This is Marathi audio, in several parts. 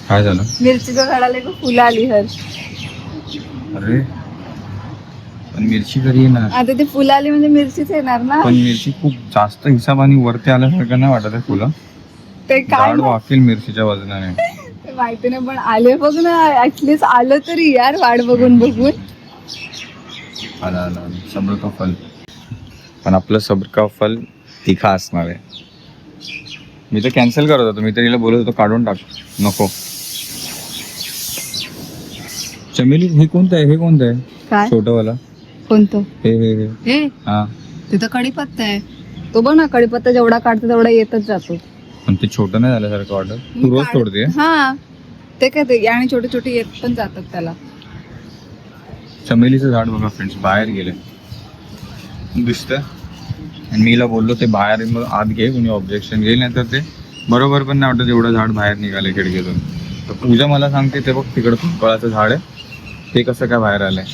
काय झालं? मिरचीच्या झाडाला एक फुलं आली हर्ष. अरे पण मिरची घरी येणार. आता ते फुलं आली म्हणजे मिरचीच येणार ना. पण मिरची खूप जास्त हिसाबाने वरती आल्यासारखं नाही वाटत आहे फुलं. ते काय झाड वाकेल मिरचीच्या वजनाने. ते माहिती नाही पण आले बघ ना, ऍटलीस्ट आलं तरी यार, वाट बघून बघून. आला सब्र का फल. पण आपलं सब्र का फल तिखा असणार आहे. मी तर कॅन्सल करत होतो, मी तर हिला बोलत होतो काढून टाक, नको. चमेली हे कोणतं आहे? हे कोणतं आहे? काय छोटंवाला कोणतं? हे हा. तिथं कढीपत्ता आहे. तो बघ ना, कढीपत्ता जेवढा काढतो तेवढा येतच जातो. पण ते छोटं नाही झाल्यासारखं वाटत. तू रोज तोडते? हा, ते काय ते आणि छोटे छोटे येत पण जातात त्याला. चमेलीचं झाड बघा फ्रेंड्स, बाहेर गेले दिसतं. आणि मी हिला बोललो ते बाहेर मग आत घे, कोणी ऑब्जेक्शन घेईल, नाही तर ते बरोबर पण नाही वाटत एवढं झाड बाहेर निघाले खिडकीतून. तर पूजा मला सांगते ते बघ तिकडं पिंपळाचं झाड आहे, ते कसं काय बाहेर आलंय.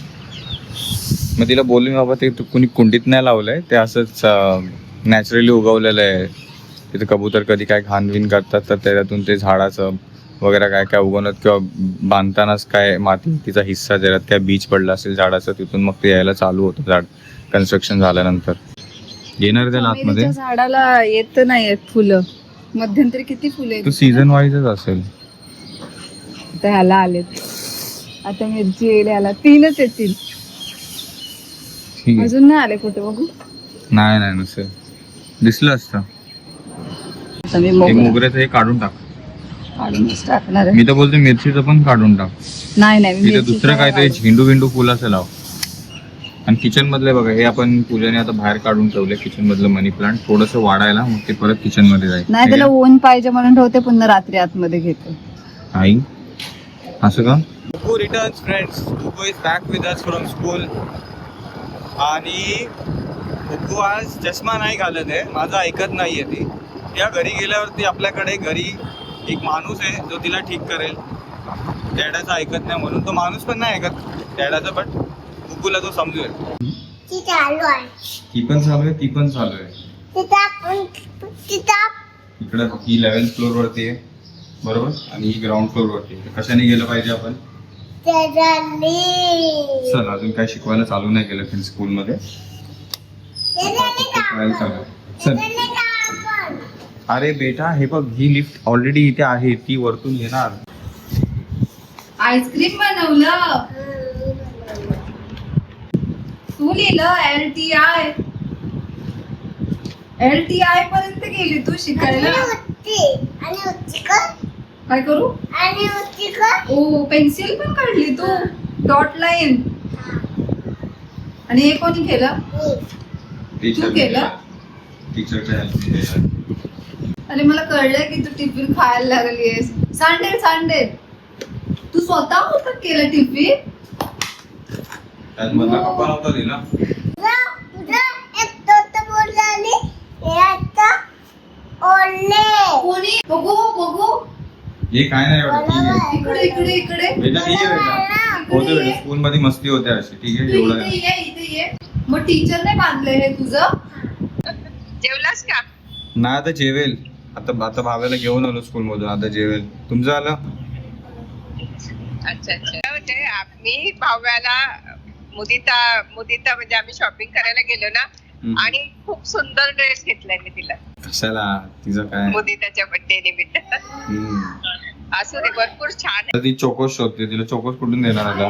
मग तिला बोललो मी, बाबा ते कुणी कुंडीत नाही लावलंय, ते असंच नॅचरली उगवलेलं आहे. तिथे कबूतर कधी काय घाणविण करतात तर त्याच्यातून ते झाडाचं वगैरे काय काय उगवण्यात किंवा बांधतानाच काय मातीचा हिस्सा ज्याच्यात काय बीज पडला असेल झाडाचं, तिथून मग ते यायला चालू होतं झाड कन्स्ट्रक्शन झाल्यानंतर. येणार त्या आतमध्ये. झाडाला येत नाही फुलं, मध्यंतरी किती फुलं तो येत. सीझन वाईजच असेल. आता ह्याला आलेत, आता मिरची येईल, ह्याला 3च येतील. ठीक आहे. अजून नाही आले कुठे बघू. नाही नसेल, दिसलं असतं. आता मी हे मोगऱ्याचं हे काढून टाक. काढूनच टाकणार आहे. मी तर बोलते मिरचीचं पण काढून टाक. नाही इथे दुसरं काहीतरी झेंडू फुलाचं लाव. आणि किचन मधले बघा, हे आपण पूजाने आता बाहेर काढून ठेवले किचन मधलं मनी प्लांट, थोडंसं वाढायला, मग ते परत किचन मध्ये जाईल. नाही, त्याला ऊन पाहिजे म्हणून ठेवते, पुन्हा रात्री आतमध्ये घेते. आई असं का? Kuku returns friends. Kuku is back with us from school. आणि कुकू आज चष्मा नाही घालत आहे, माझं ऐकत नाहीये ती. त्या घरी गेल्यावरती आपल्याकडे घरी एक माणूस आहे जो तिला ठीक करेल. डॅडाचं ऐकत नाही म्हणून तो माणूस पण नाही ऐकत डॅडाचं, बट कुकूला तो समजून. ती पण चालू आहे, ती पण चालू आहे. इकडे ही 11th फ्लोअर वरती आहे बरोबर, आणि ही ग्राउंड फ्लोअर वरती आहे. कशाने गेलं पाहिजे आपण? चल, अजून काय शिकवायला चालू नाही केलं फ्रेंड्स स्कूलमध्ये. चल. अरे बेटा हे बघ, ही लिफ्ट ऑलरेडी इथे आहे, ती वरतून येणार. आईस्क्रीम बनवलं तू, लिहिलं LTI पर्यंत गेली तू शिकायला. काय करू? ओ, पेन्सिल पण काढली तू, डॉट लाईन. आणि हे कोणी केलं? तू केलं? टीचर. अरे मला कळलंय की तू टिफिन खायला लागलीयस. सांडेल तू स्वतः होतं केलं टिफिन. त्यात मधला कप्पा नव्हता दिला. कोणी? बघू. हे काय नाही वाटत. इकडे बेटा ठीक आहे बेटा. होते बेटा, स्कूल मध्ये मस्ती होते अशी. ठीक आहे, एवढं नाही. इथे ये. मग टीचरने बांधलंय हे तुझं? जेवलास का? नाही आता जेवेल. आता भाव्याला घेऊन आलो स्कूल मधून, आता जेवेल. तुमचं आलं? अच्छा. म्हणजे मी भाव्याला मुदिता म्हणजे आम्ही शॉपिंग करायला गेलो ना, आणि खूप सुंदर ड्रेस घेतलाय मी तिला. कशाला? तिचं काय? मुदिताच्या बर्थडे निमित्त. असं ते भरपूर छान आहे. ती चोकोस शोधते, तिला चोकोस कुठून देणार आता?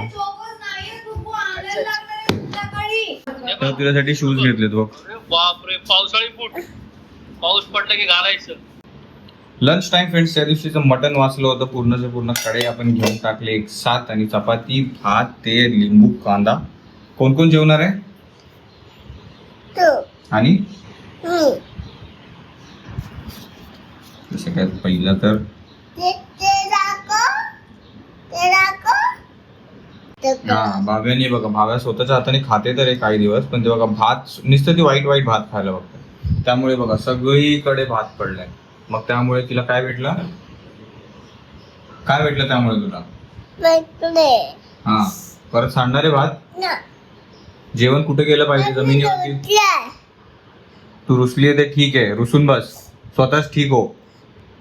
तर तुझ्यासाठी शूज घेतलेत बघ. बापरे, पावसाळी बूट. पाऊस पडला की घालायचं. लंच टाइम फ्रेंड्स, त्या दिवशीचं मटन वाचलं होतं पूर्णचं पूर्ण. कडे आपण घेऊन टाकले 7 आणि चपाती, भात, तेल, लिंबू, कांदा. कोण जेवणार आहे? आणि जसं काय पहिलं तर भाव्याने बघा, भाव्या स्वतःच्या हाताने खाते तर काही दिवस, पण ते बघा भात नुसतं ती वाईट भात खायला बघते. त्यामुळे बघा सगळीकडे भात पडलाय. मग त्यामुळे तिला काय भेटलं त्यामुळे तुला? हा, परत सांडणारे भात. जेवण कुठे गेलं पाहिजे? जमिनीवरती. तू रुसली आहे ते ठीक आहे, रुसून बस, स्वतःच ठीक हो.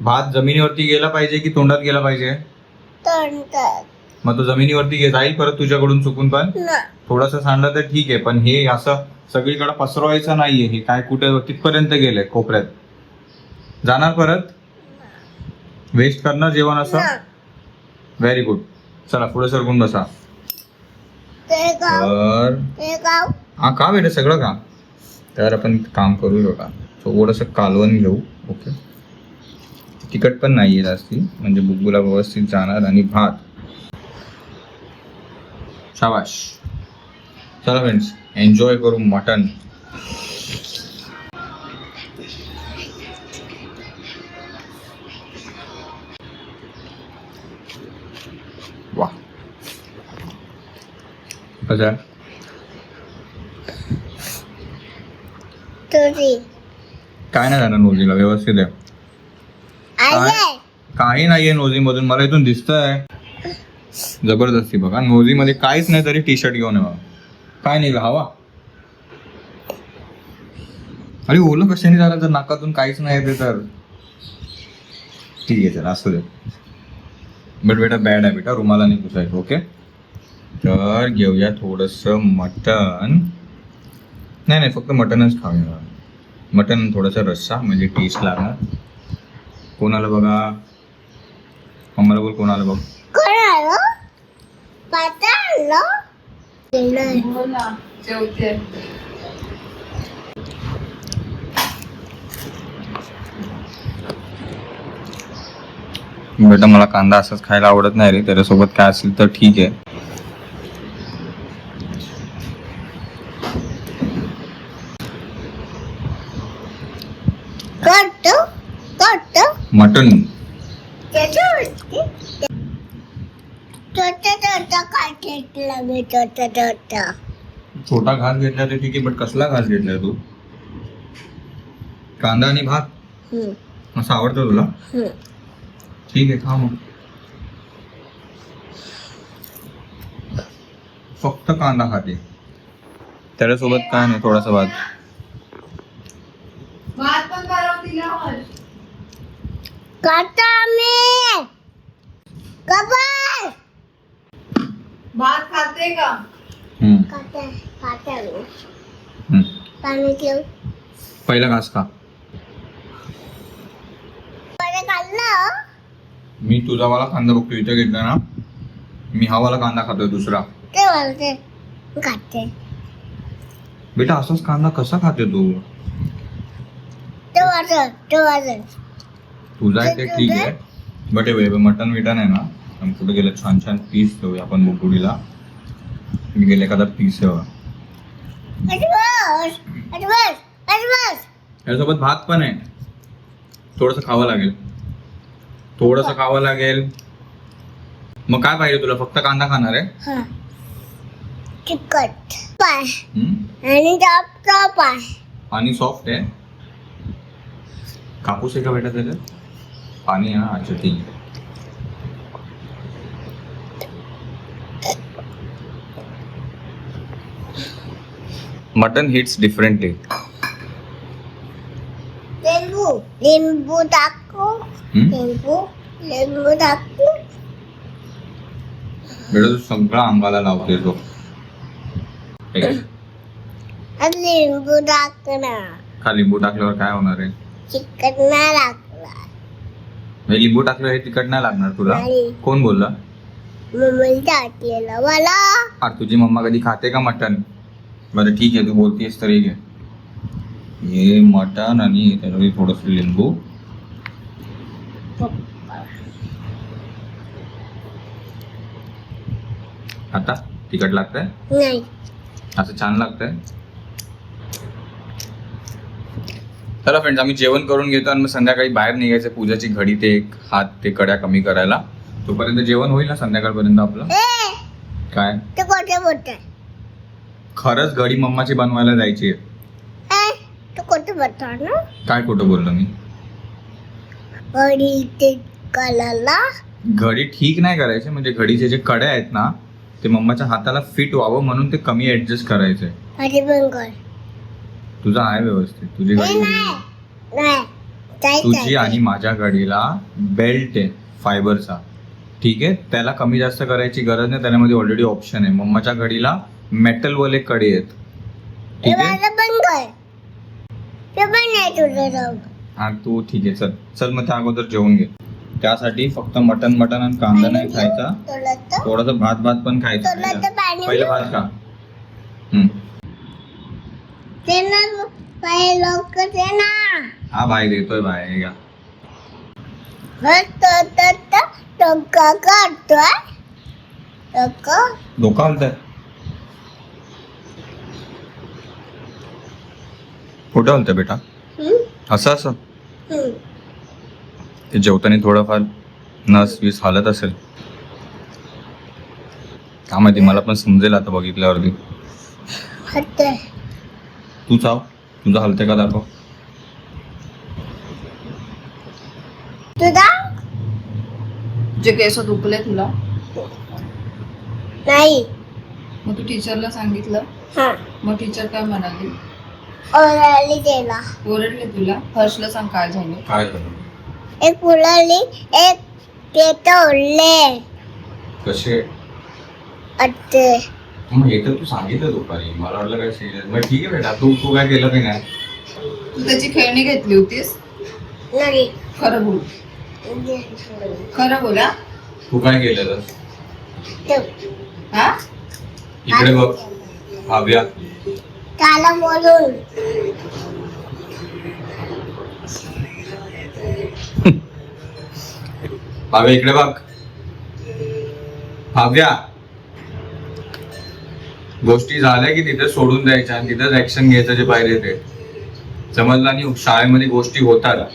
भात जमिनीवरती गेला पाहिजे की तोंडात गेला पाहिजे? मग तो जमिनीवरती जाईल परत तुझ्याकडून चुकून पण. थोडस सांडलं तर ठीक आहे, पण हे असं सगळीकडे पसरवायचं नाहीये. हे काय कुठे तिथपर्यंत गेलंय कोपऱ्यात, जाणार परत, वेस्ट करणार जेवण असं. Very good. चला पुढे सरकून बसा. तर हा का बेटा सगळं का. तर आपण काम करू बघा, थोडंसं कालवण घेऊ. ओके, तिखट पण नाहीये जास्ती, म्हणजे बुगुला व्यवस्थित जाणार. आणि भात. शाबाश. चला फ्रेंड्स, एन्जॉय करू मटन. वा, कसं काय नाही झालं नोजीला, व्यवस्थित आहे. काही नाहीये नोजी मधून, मला इथून दिसतंय. जबरदस्ती बघा, नोजी मध्ये काहीच नाही तरी टी शर्ट घेऊन आहे. काय नाही हवा. अरे ओलं कशाने झालं, जर नाकातून काहीच नाही येते तर ठीक आहे. चला असू दे. बट बेटा बॅड आहे बेटा, रुमाला नाही पुसायचं. ओके, तर घेऊया थोडस मटन. नाही फक्त मटनच खाऊया. मटन थोडासा रस्सा, म्हणजे टेस्ट लागणार. कोणाला बघा, मम्माला बोल कोणाला बघ. हो ना, जेवते. बेटा मला कांदा असंच खायला आवडत नाही रे, त्याच्यासोबत काय असेल तर ठीक आहे. मटन छोटा घास घेतला तर ठीक आहे, बट कसला घास घेतलाय तू. कांदा आणि भात असं आवडतं तुला. ठीक आहे, खा मग. फक्त कांदा खाते, त्याच्यासोबत काय नाही, थोडासा भात. भात पण बनव तिला. भात खाते का. पहिला घास खा. मी तुझा वाला कांदा बघतो इथे घेतला ना, मी हा वाला कांदा खातोय दुसरा. बेटा असाच कांदा कसा खाते तू. तुझा आहे ते ठीक आहे, बट हे मटन विटन आहे ना, आणि कुठे गेलं छान छान पीस देऊया आपण बुकुडीला. मी गेले एखादा पीस आहे. यासोबत भात पण आहे, थोडस खावं लागेल. मग काय पाहिजे तुला, फक्त कांदा खाणार आहे. आणि सॉफ्ट आहे. कापूस आहे का बेटा त्याच्यात. पाणी हा, अच्छा ठीक आहे. Mutton hits differently. लिंबू टाकू. बेटा तू सगळा अंगाला लावते तो. लिंबू टाकणार. का लिंबू टाकल्यावर काय होणार आहे. चिकट नाही लागणार. लिंबू टाकल्यावर हे तिखट नाही लागणार तुला. नाही. कोण बोलला. टाकलेलं मला. अरे तुझी मम्मा कधी खाते का मटन. बरं ठीक आहे, तू बोलतेस तर घे. हे मटन आणि त्याच्यावर थोडस लिंबू. आता तिखट लागतंय. नाही. असं छान लागतंय. चला फ्रेंड्स, आम्ही जेवण करून घेतो आणि मग संध्याकाळी बाहेर निघायचं. पूजाची घडी ते हात ते कड्या कमी करायला. तोपर्यंत जेवण होईल ना संध्याकाळपर्यंत आपलं. काय तू कोठे बोलतोय. खरंच घडी मम्माची बनवायला जायची. तू कोठे बोलतोय ना. काय खोटं बोललो मी. घडी ते कलरला. घडी ठीक नाही करायचे, म्हणजे घडीचे जे कडे आहेत ना ते मम्माच्या हाताला फिट व्हावं म्हणून ते कमी ऍडजस्ट करायचंय. माझी पण कर. तुझा आहे व्यवस्थित. तुझी घडी, नाही. तुझी आणि माझ्या घडीला बेल्ट आहे फायबरचा. ठीक आहे, त्याला कमी जास्त करायची गरज नाही, त्यामध्ये ऑलरेडी ऑप्शन आहे. मम्माच्या घडीला मेटल वाले कडे आहेत. ठीक आहे, मला पण कर. ते पण नाही तुझं जाऊ. हा तू ठीक आहे, चल चल मग त्या अगोदर जेवून घे. त्यासाठी फक्त मटन आणि कांदा नाही खायचा, तुला तर थोडासा भात पण खायचा. तुला तर पाणी पहिलं भात खा. ते ना पाय लवकर ते ना. हा बाहेर देतोय बाहेर, हे घ्या. टोका करतोय टोका. डोका हलतंय. कुठं हलतंय बेटा? असं असं ते जेवताना थोडंफार नस वीस हालत असेल, का माहिती, मला पण समजेल आता बघितल्यावरती. हटते. तू चाव, तुझं हलतंय का दाखव. तुझा जे केस दुखले तुला, नाही. मग तू टीचरला सांगितलं, हा मग टीचर काय म्हणाली? ओरडली त्याला. ओरडले तुला? हर्षला सांग काय झालं. काय झालं? एक उडली एक ते तोडले. कसे? अट्टे. मग हे तर तू सांगितलं दुपारी, मला वाटलं काय सिरियस. मग ठीक आहे बेटा, तू तू काय केलं की नाही? तू त्याची खेळणी घेतली होतीस? नाही. खरं बोल, खरं बोला. तू काय केलेलं? हा, इकडे बघ भाव्या. त्याला बोलून भाव्या इकडे बघ. भाव्या, गोष्टी झाल्या की तिथे सोडून द्यायच्या आणि तिथेच ऍक्शन घ्यायचं जे पाहिजे ते. समजलं? आणि शाळेमध्ये गोष्टी होतात.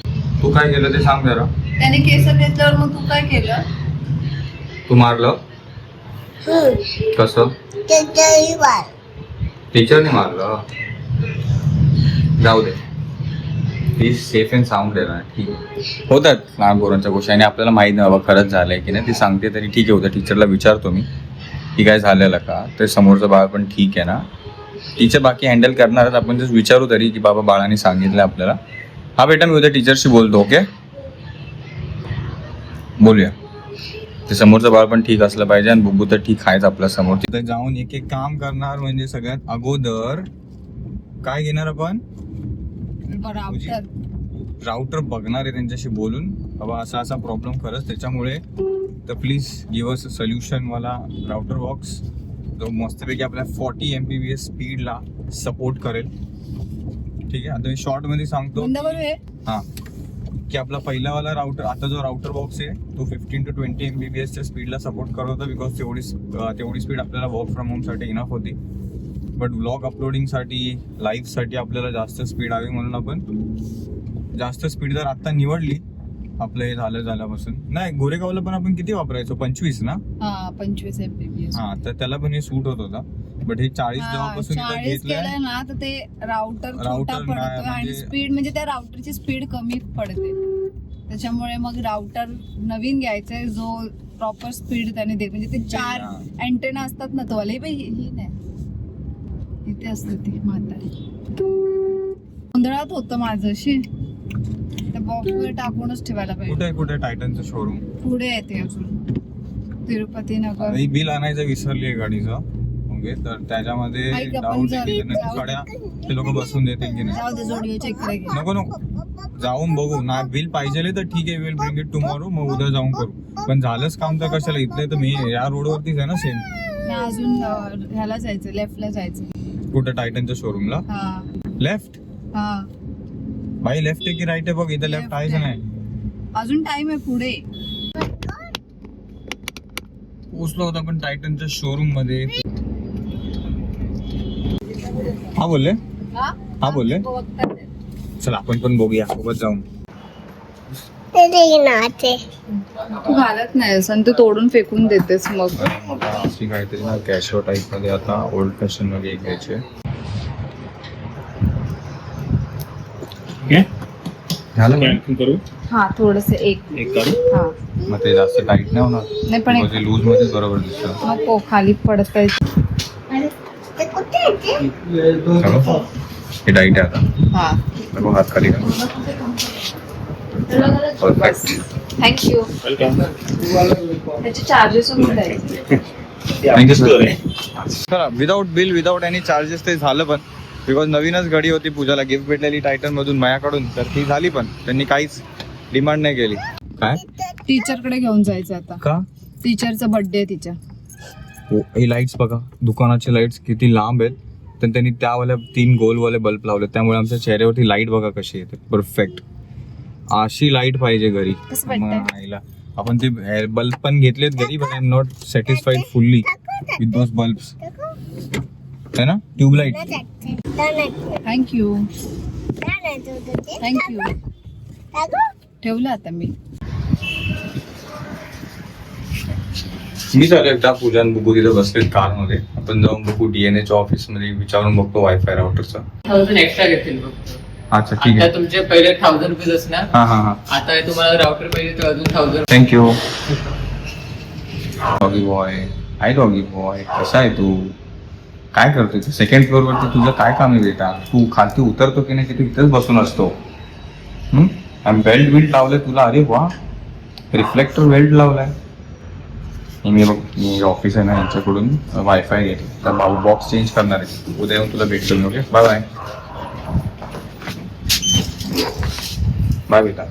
तू काय केलं ते सांग जरा. त्याने केस घेतल्यावर मग तू काय केलं? तू मारलं? कसं? त्याच्याही बाळ. टीचरने मारलं? जाऊ दे, ती सेफ अँड साऊंड आहे ना. ठीक आहे, होतात लहान पोरांच्या गोष्टी आणि आपल्याला माहीत नाही बाबा खरंच झालंय की नाही. ती सांगते तरी ठीक आहे, होतं. टीचरला विचारतो मी की काय झालेलं का, ते समोरचं बाळ पण ठीक आहे ना. टीचर बाकी हँडल करणारच, आपण जस्ट विचारू तरी की बाबा बाळाने सांगितलं आपल्याला. हा बेटा, मी उद्या टीचरशी बोलतो. ओके, बोलूया. ते समोरचं बाळ पण ठीक असलं पाहिजे आणि बुब्बू तर ठीक आहेच आपल्या समोर. तिथे जाऊन एक एक काम करणार. म्हणजे सगळ्यात अगोदर काय घेणार आपण? राउटर बघणार आहे, त्यांच्याशी बोलून बाबा असा असा प्रॉब्लेम खरंच त्याच्यामुळे, तर please give us a solution. मला राउटर बॉक्स जो मस्तपैकी आपल्या 40 MBPS स्पीडला सपोर्ट करेल. ठीक आहे, आता मी शॉर्ट मध्ये सांगतो. हा, की आपला पहिलावाला राउटर, आता जो राउटर बॉक्स आहे तो 15 to 20 MBPS च्या स्पीडला सपोर्ट करत होता. बिकॉज तेवढी स्पीड आपल्याला वर्क फ्रॉम होम साठी इनफ होती. बट व्लॉग अपलोडिंगसाठी, लाईव्हसाठी आपल्याला जास्त स्पीड हवी, म्हणून आपण जास्त स्पीड जर आता निवडली आपलं हे झाल्यापासून. नाही, गोरेगावला पण आपण किती वापरायचो? 25 ना? 25 MBPS. हा, तर त्याला पण हे सूट होत होता. बट हे 40 जेव्हापासून इथं 40 घेतलंय केलंय ना, तर ते राउटर छोटा Router पडतो नाही, आणि म्हणजे- स्पीड म्हणजे त्या राउटरची स्पीड कमी पडते. त्याच्यामुळे मग राउटर नवीन घ्यायचंय जो प्रॉपर स्पीड त्याने देत. म्हणजे ते 4 अँटेना असतात ना, तो वाले ही नाही, इथे असते ती म्हातारी. गोंधळात होतं माझं शी, त्या बॉक्स मध्ये टाकूनच ठेवायला पाहिजे. कुठे टायटनचं शोरूम पुढे येते अजून, तिरुपती नगर. ही बिल आणायचं विसरली आहे गाडीचं. ओके, तर त्याच्यामध्ये ऐक, आपण डाऊन जर- गाड्या ते लोक बसून देतील की नाही. जाऊ दे, जोडिओच्या इकडे घे. नको जाऊन बघू ना. बिल पाहिजे तर ठीक आहे, विल ब्रिंग इट टुमॉरो. मग उद्या जाऊन करू. पण झालंच काम तर कशाला? इथले तर मी या रोडवरतीच आहे ना सेम. नाही, अजून ह्याला जायचं, लेफ्टला जायचं. कुठं? टायटनच्या शोरूमला हा लेफ्ट. हा, बाई लेफ्ट आहे की राईट आहे बघ. इथं लेफ्ट आहेच नाही. अजून टाइम आहे पुढे. पोचलो होता पण टायटनच्या शोरूम मध्ये. हा बोलले, हा बोलले. चला आपण पण बघूया, सोबत जाऊन. ते नाचे. तू घालत नाहीस आणि तू तोडून फेकून देतेस. मग अशी काहीतरी ना कॅशो टाईप मध्ये आता ओल्ड फॅशन मध्ये एक घ्यायचे. झालं करू हा, थोडस एक करू. हा, मग ते जास्त टाईट नाही होणार. नाही पण म्हणजे लूज मध्ये बरोबर दिसतं. नको खाली पडत आहे. ते कुठे आहे ते? हे टाईट आहे आता. हा, नको हात खाली का. परफेक्ट. थँक्यू. त्याचे चार्जेस द्यायचे. Thank you sir. चला, without bill without any charges ते झालं पण, बिकॉज नवीनच घडी होती पूजाला गिफ्ट भेटलेली टायटनमधून माझ्याकडून, तर ती झाली पण त्यांनी काहीच डिमांड नाही केली. काय टीचरकडे घेऊन जायचं आता. का? टीचरचा बर्थडे आहे तिच्या. हो, हे लाईट्स बघा, दुकानाचे लाईट्स किती लांब आहेत, तर त्यांनी त्यावाल्या 3 गोलवाले बल्ब लावले, त्यामुळे आमच्या चेहऱ्यावरती लाईट बघा कशी येते. परफेक्ट. अशी लाईट पाहिजे घरी. कसं वाटतंय? मग आईला आपण ते बल्ब पण घेतलेत घरी, पण I am not satisfied fully with those bulbs, है ना. ट्यूबलाईट. थँक्यू. थँक्यू. ठेवलं आता मी. मी चालू एकदा पूजा आणि बघू तिथं बसलेत कारमध्ये. आपण जाऊन बघू DNA च्या ऑफिस मध्ये, विचारून बघतो वायफाय राउटरचा. 1000 एक्स्ट्रा घेतील बघ. अच्छा ठीक आता आहे. तुमचे पहिले 1000 रुपये असणार. हा. आता तुम्हाला राउटर पाहिजे तर अजून 1000. Thank you. Doggy boy. Hi doggy boy, कसा आहे तू? काय करतोय तू? 2nd फ्लोअर वरती तुझं काय काम आहे बेटा? तू खालती उतरतो की नाही, की तू इथेच बसून असतो? बेल्ट बिल्ट लावलंय तुला? अरे वा, रिफ्लेक्टर बेल्ट लावलाय. मी बघ, मी ऑफिस आहे ना यांच्याकडून वायफाय घेतली, तर भाऊ बॉक्स चेंज करणार आहे. उद्या येऊन तुला भेटतो मी. Okay, bye bye. बाय बेटा,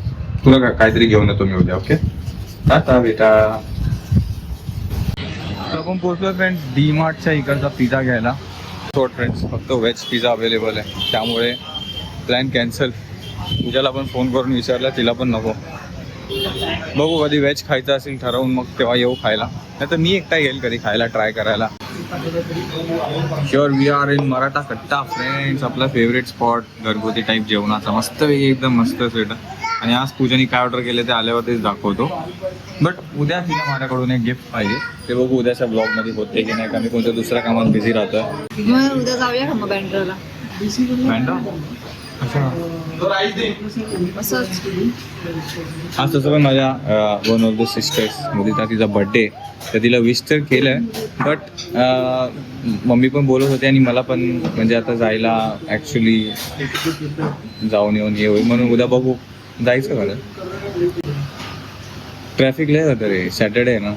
तुला काहीतरी घेऊन येतो मी उद्या. ओके, टाटा बेटा. आपण पोहोचलो फ्रेंड्स DMartच्या इकडचा पिझ्झा घ्यायला. शॉर्ट फ्रेंड्स, फक्त व्हेज पिझ्झा अवेलेबल आहे, त्यामुळे प्लॅन कॅन्सल. पूजाला पण फोन करून विचारला, तिला पण नको. बघू कधी व्हेज खायचं असेल ठरवून, मग तेव्हा येऊ खायला, नाही तर मी एकटा येईल कधी खायला, ट्राय करायला. Sure we are in Maratha Katta friends, आपला फेवरेट स्पॉट घरगुती टाईप जेवणाचा, मस्त एकदम मस्त सेट. आणि आज पूजाने काय ऑर्डर केले ते आल्यावरतीच दाखवतो. बट उद्या तिला माझ्याकडून एक गिफ्ट पाहिजे, ते बघू उद्याच्या ब्लॉगमध्ये होते की नाही, का मी कोणत्या दुसऱ्या कामात बिझी राहतोय. उद्या जाऊया का मग बँड्राला? बँड्रा? अच्छा. असंच. आज तसं पण माझ्या वन ऑफ द सिस्टर्स मुदिता, तिचा बड्डे, तर तिला विश तर केलं आहे, बट मम्मी पण बोलत होते आणि मला पण म्हणजे आता जायला ॲक्च्युली जाऊन येऊन हे होईल, म्हणून उद्या बघू जायचं का. ट्रॅफिक लय होतं रे, सॅटर्डे आहे ना.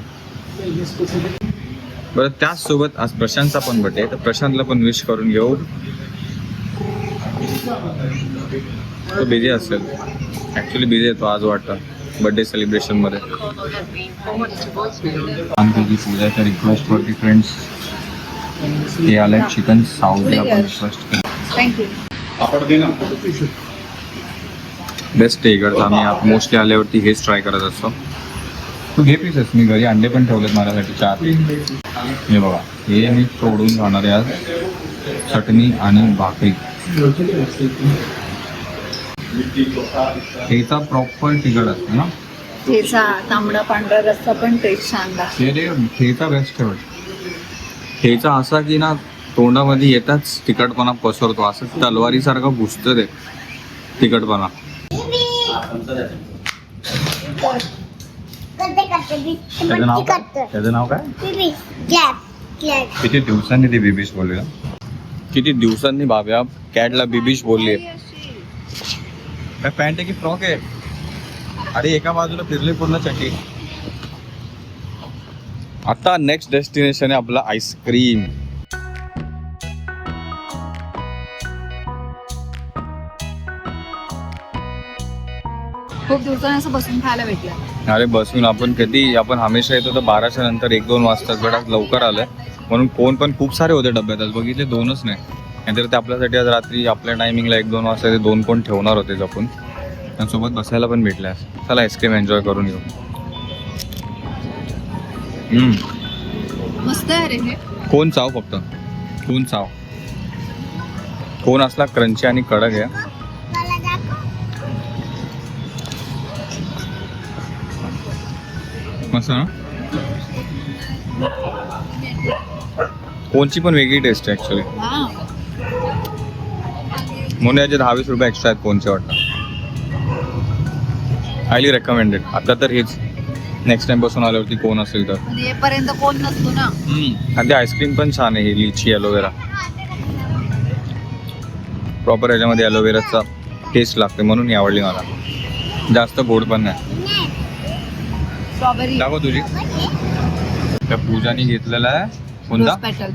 बरं, त्याचसोबत आज प्रशांतचा पण बड्डे आहे, तर प्रशांतला पण विश करून घेऊ. तो बिझी असेल, ॲक्च्युली बिझी आहे तो आज वाटतं बड्डे सेलिब्रेशनमध्ये. आणि तुझी पूजाच्या रिक्वेस्टवरती फ्रेंड्स हे आलं चिकन साऊथला पण रिक्वेस्ट केलं. थँक्यू. बेस्ट आहे इकडचं. आम्ही मोस्टली आल्यावरती हेच ट्राय करत असतो. तू घे पीसेस, मी घरी अंडे पण ठेवलेत माझ्यासाठी 4. हे बघा, हे मी तोडून खाणार आहे आज. चटणी आणि भाकरी. ठेचा प्रॉपर तिखट असतो ना. ठेचा, तांबडा पांढरा रस्सा पण टेस्ट छान लागतो. ते ठेचा बेस्ट ठेवत. ठेचा असा की ना तोंडामध्ये येताच तिखटपणा पसरतो, असं तलवारीसारखं घुसतं ते तिखटपणा. त्याचं नाव काय? किती दिवसांनी ती बिबिश बोलली ना, किती दिवसांनी बाब्या कॅटला बिबिश बोलली. काय पॅन्ट आहे की फ्रॉक आहे? अरे एका बाजूला फिरले पूर्ण चटी. आता नेक्स्ट डेस्टिनेशन आहे आपला आईस्क्रीम. खूप दिवसांनी असं बसून खायला भेटलं. अरे बसून आपण हमेशा येतो तर 12च्या नंतर 1-2 वाजता, बट आज लवकर आलंय म्हणून फोन पण खूप सारे होते डब्यात. आज बघितले 2च नाही, नाहीतर ते आपल्यासाठी आज रात्री आपल्या टायमिंगला 1-2 वाजता ते 2 कोण ठेवणार होते जपून. त्यांसोबत बसायला पण भेटल्या. चला आईस्क्रीम एन्जॉय करून घेऊ. मस्त आहे रे हे. कोण चाव, फक्त कोण चाव. कोण असला क्रंची आणि कडक आहे. मस्त ना. कोणची पण वेगळी टेस्ट आहे ॲक्च्युली, हा. म्हणून याचे 20 रुपये एक्स्ट्रा आहेत कोणचे वाटतं. Highly recommended. आता तर हेच, नेक्स्ट टाइम बसून आल्यावरती कोण असेल तर. आणि येईपर्यंत कोण नसतो ना. आणि आईस्क्रीम पण छान आहे, लिची ॲलोवेरा प्रॉपर, याच्यामध्ये ॲलोवेराचा टेस्ट लागते म्हणून ही आवडली मला. जास्त गोड पण नाही. स्ट्रॉबेरी दाखव तुझी. त्या पूजाने घेतलेला आहे कोणता पेटल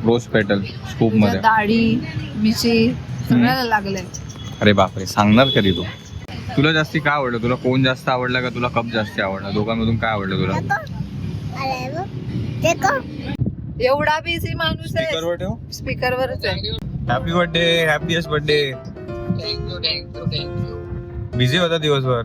रोज पेटल स्कूप मध्ये. डाळी मिरची सगळ्याला लागले. अरे बापरे, सांगणार कधी तू? तुला जास्ती काय आवडलं? तुला कोण जास्त आवडला का तुला कप जास्त आवडला? दोघांमधून काय आवडलं तुला? एवढा बिझी माणूस आहे. स्पीकरवर ठेव. स्पीकरवरच आहे. Happy birthday, happiest birthday. Busy होता दिवसभर.